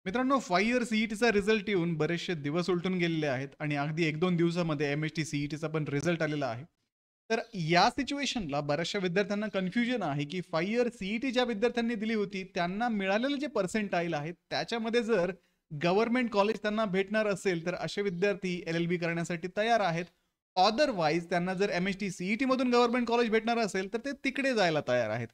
मित्रांनो, 5 year सीईटीचा result येऊन बरेचसे दिवस उलटून गेलेले आहेत आणि अगदी 1-2 दिवसामध्ये एम-एच-टी सीईटीचा पण रिझल्ट आलेला आहे. तर या सिच्युएशनला बऱ्याचशा विद्यार्थ्यांना कन्फ्युजन आहे, की 5 इयर सीईटी ज्या विद्यार्थ्यांनी दिली होती, त्यांना मिळालेले जे पर्सेंटाईल आहेत, त्याच्यामध्ये जर गव्हर्नमेंट कॉलेज त्यांना भेटणार असेल, तर असे विद्यार्थी एल-एल-बी करण्यासाठी तयार आहेत. अदरवाईज त्यांना जर एम-एच-टी सीईटीमधून गव्हर्नमेंट कॉलेज भेटणार असेल, तर ते तिकडे जायला तयार आहेत.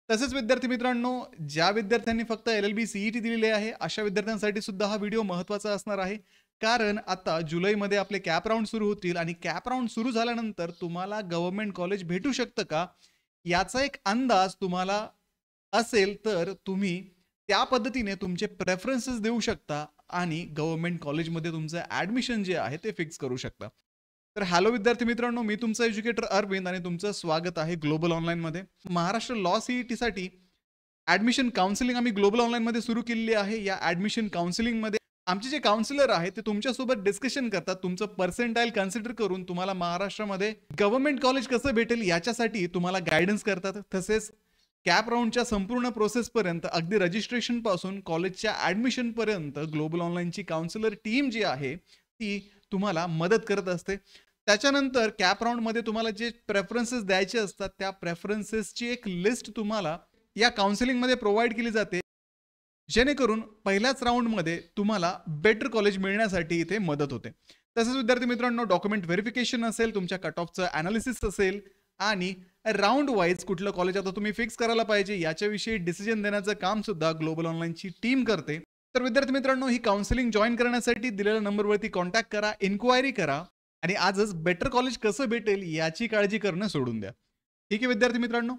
तसेच विद्यार्थी मित्रांनो, ज्या विद्यार्थ्यांनी फक्त एल-एल-बी सीईटी दिलेली आहे, अशा विद्यार्थ्यांसाठी सुद्धा हा व्हिडिओ महत्त्वाचा असणार आहे. कारण आता जुलैमध्ये आपले कॅप राउंड सुरू होतील आणि कॅप राउंड सुरू झाल्यानंतर तुम्हाला गव्हर्नमेंट कॉलेज भेटू शकतं का? याचा एक अंदाज तुम्हाला असेल, तर तुम्ही त्या पद्धतीने तुमचे प्रेफरन्सेस देऊ शकता आणि गव्हर्नमेंट कॉलेजमध्ये तुमचं ॲडमिशन जे आहे ते फिक्स करू शकता. तर हॅलो विद्यार्थी मित्रांनो, मी तुमचा एज्युकेटर अरविंद आणि तुमचं स्वागत आहे ग्लोबल ऑनलाईनमध्ये. महाराष्ट्र लॉ सीईटीसाठी ॲडमिशन काउन्सिलिंग आम्ही ग्लोबल ऑनलाईनमध्ये सुरू केलेली आहे. या ॲडमिशन काउन्सिलिंगमध्ये आमचे जे काउन्सिलर आहेत ते तुमच्यासोबत डिस्कशन करतात. तुमचं पर्सेंटाईल कन्सिडर करून तुम्हाला महाराष्ट्रामध्ये गव्हर्नमेंट कॉलेज कसं भेटेल याच्यासाठी तुम्हाला गाईडन्स करतात. तसेच कॅप राउंडच्या संपूर्ण प्रोसेसपर्यंत अगदी रजिस्ट्रेशनपासून कॉलेजच्या ॲडमिशनपर्यंत ग्लोबल ऑनलाईनची काउन्सिलर टीम जी आहे ती तुम्हाला मदत करत असते. त्याच्यानंतर कॅप राउंडमध्ये तुम्हाला जे प्रेफरन्सेस द्यायचे असतात, त्या प्रेफरन्सेसची एक लिस्ट तुम्हाला या काउन्सिलिंगमध्ये प्रोव्हाइड केली जाते. जेणेकरून पहिल्याच राउंडमध्ये तुम्हाला बेटर कॉलेज मिळण्यासाठी इथे मदत होते. तसेच विद्यार्थी मित्रांनो, डॉक्युमेंट व्हेरिफिकेशन असेल, तुमच्या कट ऑफचं ॲनालिसिस असेल आणि राउंड वाईज कुठलं कॉलेज आता तुम्ही फिक्स करायला पाहिजे याच्याविषयी डिसिजन देण्याचं काम सुद्धा ग्लोबल ऑनलाईनची टीम करते. तर विद्यार्थी मित्रांनो, ही काउन्सिलिंग जॉईन करण्यासाठी दिलेल्या नंबरवरती कॉन्टॅक्ट करा, इन्क्वायरी करा आणि आजच बेटर कॉलेज कसं भेटेल याची काळजी करणं सोडून द्या. ठीक आहे विद्यार्थी मित्रांनो.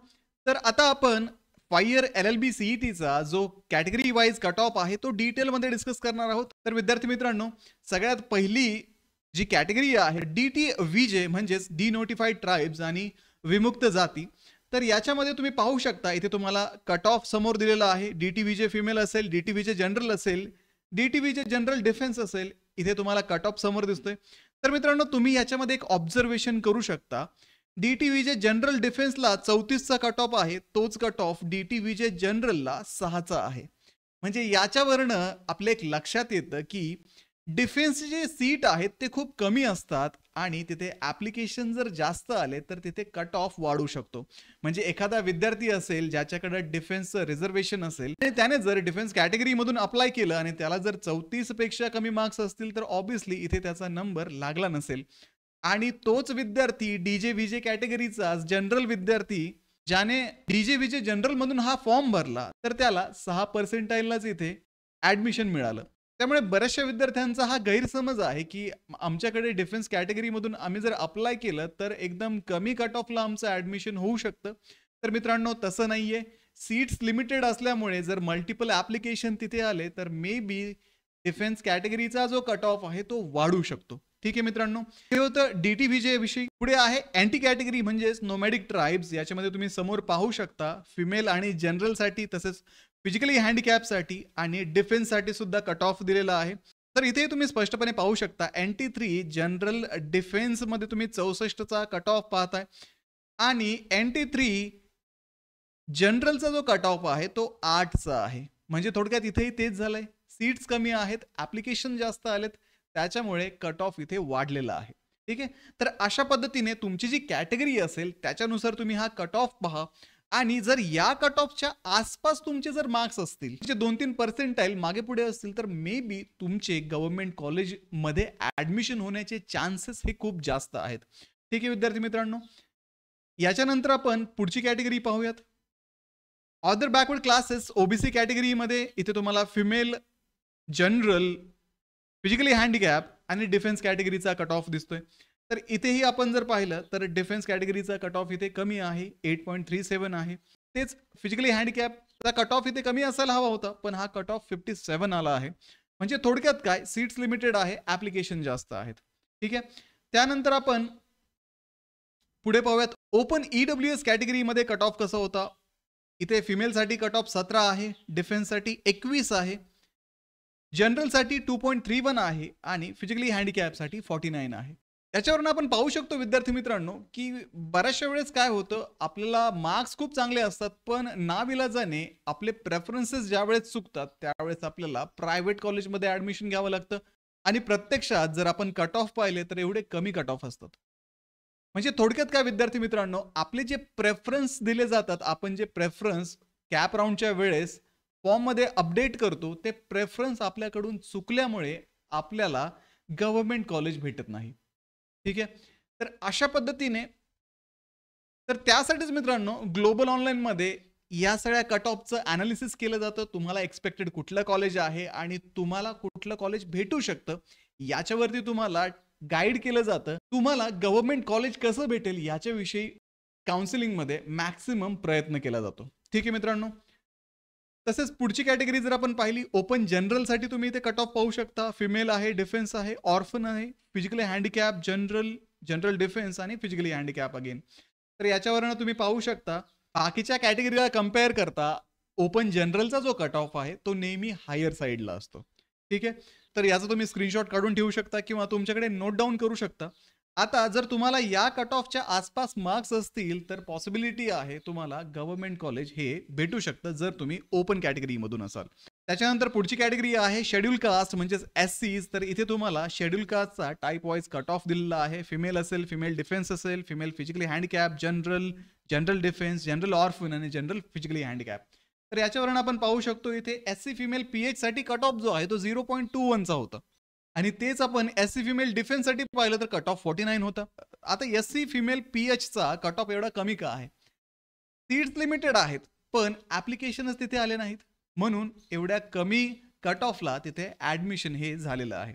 तर आता आपण 5 इयर एल-एल-बी सीईटीचा जो कॅटेगरी वाईज कट ऑफ आहे तो डिटेलमध्ये डिस्कस करणार आहोत. तर विद्यार्थी मित्रांनो, सगळ्यात पहिली जी कॅटेगरी आहे डी-टी-व्ही-जे म्हणजेच डिनोटिफाईड ट्राईब्स आणि विमुक्त जाती. तर याच्यामध्ये तुम्ही पाहू शकता, इथे तुम्हाला कट ऑफ समोर दिलेला आहे. डी-टी-व्ही-जे फिमेल असेल, डी-टी-व्ही-जे जनरल असेल, डी-टी-व्ही-जे जनरल डिफेन्स असेल, इथे तुम्हाला कट ऑफ समोर दिसतोय. तर मित्रांनो, तुम्ही याच्यामध्ये एक ऑब्झर्वेशन करू शकता. डी-टी-व्ही-जे जनरल डिफेन्सला 34चा कट ऑफ आहे, तोच कट ऑफ डी-टी-व्ही-जे जनरलला 6चा आहे. म्हणजे याच्यावरनं आपल्या एक लक्षात येतं की डिफेन्सचे जे सीट आहेत ते खूप कमी असतात आणि तिथे ॲप्लिकेशन जर जास्त आले तर तिथे कट ऑफ वाढू शकतो. म्हणजे एखादा विद्यार्थी असेल ज्याच्याकडे डिफेन्सचं रिझर्वेशन असेल आणि त्याने जर डिफेन्स कॅटेगरीमधून अप्लाय केलं आणि त्याला जर 34 पेक्षा कमी मार्क्स असतील तर ऑब्व्हियसली इथे त्याचा नंबर लागला नसेल. आणि तोच विद्यार्थी डी-जे-व्ही-जे कॅटेगरीचा जनरल विद्यार्थी ज्याने डी-जे-व्ही-जे जनरलमधून हा फॉर्म भरला तर त्याला 6 पर्सेंटाईललाच इथे ॲडमिशन मिळालं. त्यामुळे बऱ्याचशा विद्यार्थ्यांचा हा गैरसमज आहे की आमच्याकडे डिफेन्स कॅटेगरीमधून आम्ही जर अप्लाय केलं तर एकदम कमी कट ऑफला आमचं ॲडमिशन होऊ शकतं. तर मित्रांनो, तसं नाहीये. सीट्स लिमिटेड असल्यामुळे जर मल्टिपल ॲप्लिकेशन तिथे आले तर मे बी डिफेन्स कॅटेगरीचा जो कट ऑफ आहे तो वाढू शकतो. ठीक आहे मित्रांनो, हे होतं डी-टी-व्ही-जे विषयी. पुढे आहे अँटी कॅटेगरी म्हणजेच नोमॅडिक ट्राईब्स. याच्यामध्ये तुम्ही समोर पाहू शकता फिमेल आणि जनरलसाठी तसेच फिजिकली हँडिकॅपसाठी आणि डिफेन्ससाठी सुद्धा कट ऑफ दिलेला आहे. तर इथे तुम्ही स्पष्टपणे पाहू शकता NT3 जनरल डिफेन्समध्ये तुम्ही 64चा कट ऑफ पाहताय आणि NT3 जनरलचा जो कट ऑफ आहे तो 8चा आहे. म्हणजे थोडक्यात इथेही तेच झालंय. सीट्स कमी आहेत, ॲप्लिकेशन जास्त आलेत, त्याच्यामुळे कट ऑफ इथे वाढलेला आहे. ठीक आहे. तर अशा पद्धतीने तुमची जी कॅटेगरी असेल त्याच्यानुसार तुम्ही हा कट ऑफ पहा आणि जर या कट ऑफच्या आसपास तुमचे जर मार्क्स असतील, म्हणजे 2-3 पर्सेंटाईल मागे पुढे असतील तर मे बी तुमचे गव्हर्नमेंट कॉलेजमध्ये ॲडमिशन होण्याचे चान्सेस हे खूप जास्त आहेत. ठीक आहे विद्यार्थी मित्रांनो. याच्यानंतर आपण पुढची कॅटेगरी पाहूयात. अदर बॅकवर्ड क्लासेस ओबीसी कॅटेगरीमध्ये इथे तुम्हाला फिमेल, जनरल, फिजिकली हँडिकॅप आणि डिफेन्स कॅटेगरीचा कट ऑफ दिसतोय. तर इथेही आपण जर पाहिलं तर डिफेन्स कॅटेगरीचा कट ऑफ इथे कमी आहे, 8.37 आहे. तेच फिजिकली हँडिकॅपचा कट ऑफ इथे कमी असायला हवा होता, पण हा कट ऑफ 57 आला आहे. म्हणजे थोडक्यात काय, सीट्स लिमिटेड आहे, ॲप्लिकेशन जास्त आहेत. ठीक आहे. त्यानंतर आपण पुढे पाहूयात ओपन EWS कॅटेगरीमध्ये कट ऑफ कसा होता. इथे फिमेलसाठी कट ऑफ 17 आहे, डिफेन्ससाठी 21 आहे, जनरलसाठी 2.31 आहे आणि फिजिकली हँडिकॅपसाठी 49 आहे. याच्यावरून आपण पाहू शकतो विद्यार्थी मित्रांनो, की बऱ्याचशा वेळेस काय होतं, आपल्याला मार्क्स खूप चांगले असतात, पण नाविलाजाने आपले प्रेफरन्सेस ज्यावेळेस चुकतात, त्यावेळेस आपल्याला प्रायव्हेट कॉलेजमध्ये ॲडमिशन घ्यावं लागतं आणि प्रत्यक्षात जर आपण कट ऑफ पाहिले, तर एवढे कमी कट ऑफ असतात. म्हणजे थोडक्यात काय विद्यार्थी मित्रांनो, आपले जे प्रेफरन्स दिले जातात, आपण जे प्रेफरन्स कॅप राउंडच्या वेळेस फॉर्ममध्ये अपडेट करतो, ते प्रेफरन्स आपल्याकडून चुकल्यामुळे आपल्याला गव्हर्नमेंट कॉलेज भेटत नाही. ठीक आहे. तर अशा पद्धतीने तर त्यासाठीच मित्रांनो ग्लोबल ऑनलाईनमध्ये या सगळ्या कट ऑफचं ॲनालिसिस केलं जातं. तुम्हाला एक्स्पेक्टेड कुठलं कॉलेज आहे आणि तुम्हाला कुठलं कॉलेज भेटू शकतं, याच्यावरती तुम्हाला गाईड केलं जातं. तुम्हाला गव्हर्नमेंट कॉलेज कसं भेटेल याच्याविषयी काउन्सिलिंगमध्ये मॅक्सिमम प्रयत्न केला जातो. ठीक आहे मित्रांनो. तसेच पुढची कॅटेगरी जर आपण पाहिली ओपन जनरलसाठी तुम्ही इथे कट ऑफ पाहू शकता. फिमेल आहे, डिफेन्स आहे, ऑर्फन आहे, physically handicap, general, general defence आणि फिजिकली हँडिकॅप अगेन. तर याच्यावरनं तुम्ही पाहू शकता बाकीच्या कॅटेगरीला कंपेअर करता ओपन जनरलचा जो कट ऑफ आहे तो नेहमी हायर साईडला असतो. ठीक आहे. तर याचा तुम्ही स्क्रीनशॉट काढून ठेवू शकता किंवा तुमच्याकडे नोट डाऊन करू शकता. आता जर तुम्हाला या कट ऑफच्या आसपास मार्क्स असतील तर पॉसिबिलिटी आहे तुम्हाला गव्हर्नमेंट कॉलेज हे भेटू शकतं जर तुम्ही ओपन कॅटेगरीमधून असाल. त्याच्यानंतर पुढची कॅटेगरी आहे शेड्यूल कास्ट म्हणजेच एससीज. तर इथे तुम्हाला शेड्यूल कास्टचा टाईप वाईज कट ऑफ दिलेला आहे. फिमेल असेल, फिमेल डिफेन्स असेल, female physically handicap, general, general defence, general orphan आणि जनरल फिजिकली हँडिकॅप. तर याच्यावरून आपण पाहू शकतो इथे एससी फिमेल पीएच साठी कट ऑफ जो आहे तो 0.21चा होता आणि तेच आपण एससी फिमेल डिफेन्ससाठी पाहिलं तर कट ऑफ 49 होता. आता एससी फिमेल पीएचचा कट ऑफ एवढा कमी का आहे? सीट्स लिमिटेड आहेत, पण ॲप्लिकेशनच तिथे आले नाहीत. म्हणून एवढ्या कमी कट ऑफला तिथे ॲडमिशन हे झालेलं आहे.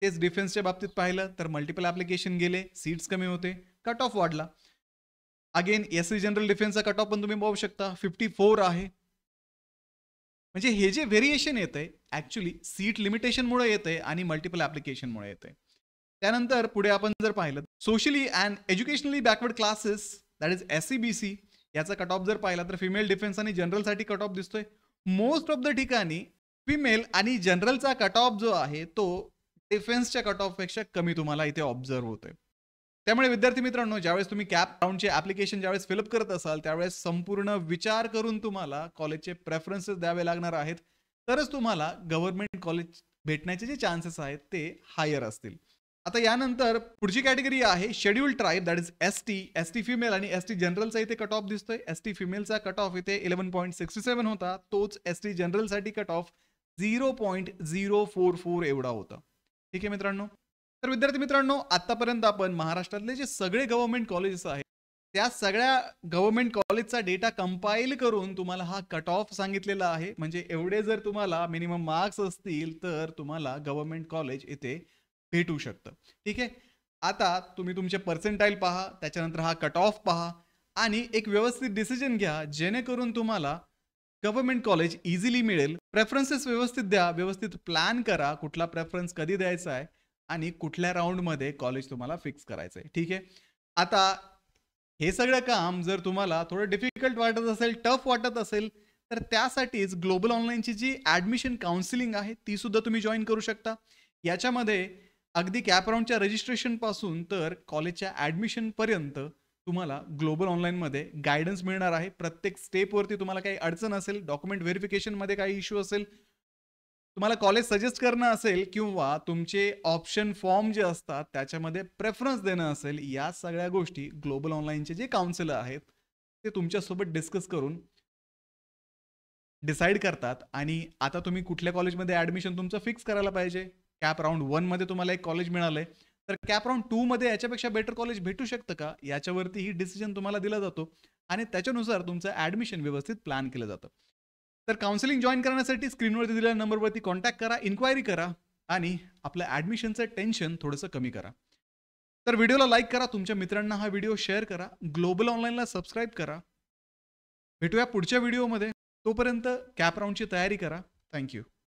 तेच डिफेन्सच्या बाबतीत पाहिलं तर मल्टिपल ॲप्लिकेशन गेले, सीट्स कमी होते, कट ऑफ वाढला. अगेन एससी जनरल डिफेन्सचा कट ऑफ पण तुम्ही पाहू शकता 54 आहे. म्हणजे हे जे व्हेरिएशन येतंय ॲक्चुअली सीट लिमिटेशनमुळे येतंय आणि मल्टिपल ॲप्लिकेशनमुळे येतंय. त्यानंतर पुढे आपण जर पाहिलं socially and educationally backward classes that is SCBC याचा कट ऑफ जर पाहिला तर फिमेल डिफेन्स आणि जनरलसाठी कट ऑफ दिसतोय. मोस्ट ऑफ द ठिकाणी फिमेल आणि जनरलचा कट ऑफ जो आहे तो डिफेन्सच्या कट ऑफपेक्षा कमी तुम्हाला इथे ऑब्झर्व होतोय. त्यामुळे विद्यार्थी मित्रांनो ज्यावेळेस तुम्ही कॅप राउंडचे ॲप्लिकेशन ज्यावेळेस फिलअप करत असाल त्यावेळेस संपूर्ण विचार करून तुम्हाला कॉलेजचे प्रेफरन्सेस द्यावे लागणार आहेत. तरच तुम्हाला गव्हर्नमेंट कॉलेज भेटण्याचे जे चान्सेस आहेत ते हायर असतील. आता यानंतर पुढची कॅटेगरी आहे schedule tribe that is ST. ST female आणि एसटी जनरलचा इथे कट ऑफ दिसतोय. एसटी फिमेलचा कट ऑफ इथे 11.67 होता. तोच एसटी जनरलसाठी कट ऑफ 0.044 एवढा होता. ठीक आहे मित्रांनो. तर विद्यार्थी मित्रांनो आतापर्यंत आपण महाराष्ट्रातले जे सगळे गव्हर्नमेंट कॉलेजेस आहेत त्या सगळ्या गव्हर्नमेंट कॉलेजचा डेटा कंपाईल करून तुम्हाला हा कट ऑफ सांगितलेला आहे. म्हणजे एवढे जर तुम्हाला मिनिमम मार्क्स असतील तर तुम्हाला गव्हर्नमेंट कॉलेज इथे भेटू शकतं. ठीक आहे. आता तुम्ही तुमचे पर्सेंटाईल पहा, त्याच्यानंतर हा कट ऑफ पहा आणि एक व्यवस्थित डिसिजन घ्या जेणेकरून तुम्हाला गव्हर्नमेंट कॉलेज इझिली मिळेल. प्रेफरन्सेस व्यवस्थित द्या, व्यवस्थित प्लॅन करा कुठला प्रेफरन्स कधी द्यायचा आहे आणि कुठल्या राऊंडमध्ये कॉलेज तुम्हाला फिक्स करायचं आहे. ठीक आहे. आता हे सगळं काम जर तुम्हाला थोडं डिफिकल्ट वाटत असेल, टफ वाटत असेल तर त्यासाठीच ग्लोबल ऑनलाईनची जी ॲडमिशन काउन्सिलिंग आहे ती सुद्धा तुम्ही जॉईन करू शकता. याच्यामध्ये अगदी कॅप राउंडच्या रजिस्ट्रेशनपासून तर कॉलेजच्या ॲडमिशनपर्यंत तुम्हाला ग्लोबल ऑनलाईनमध्ये गायडन्स मिळणार आहे. प्रत्येक स्टेपवरती तुम्हाला काही अडचण असेल, डॉक्युमेंट व्हेरिफिकेशनमध्ये काही इश्यू असेल, तुम्हाला कॉलेज सजेस्ट करणं असेल किंवा तुमचे ऑप्शन फॉर्म जे असतात त्याच्यामध्ये प्रेफरन्स देणं असेल, या सगळ्या गोष्टी ग्लोबल ऑनलाईनचे जे काउन्सिलर आहेत ते तुमच्यासोबत डिस्कस करून डिसाईड करतात आणि आता तुम्ही कुठल्या कॉलेजमध्ये ॲडमिशन तुमचं फिक्स करायला पाहिजे. कॅप राउंड 1 मध्ये तुम्हाला एक कॉलेज मिळालंय तर कॅप राउंड 2 मध्ये याच्यापेक्षा बेटर कॉलेज भेटू शकतं का याच्यावरती ही डिसिजन तुम्हाला दिला जातो आणि त्याच्यानुसार तुमचं ॲडमिशन व्यवस्थित प्लॅन केलं जातं. तर काउन्सिलिंग जॉईन करण्यासाठी स्क्रीनवरती दिलेल्या नंबरवरती कॉन्टॅक्ट करा, इन्क्वायरी करा आणि आपलं ॲडमिशनचं टेन्शन थोडंसं कमी करा. तर व्हिडिओला लाईक करा, तुमच्या मित्रांना हा व्हिडिओ शेअर करा, ग्लोबल ऑनलाईनला सबस्क्राईब करा. भेटूया पुढच्या व्हिडिओमध्ये. तोपर्यंत कॅप राउंडची तयारी करा. थँक्यू.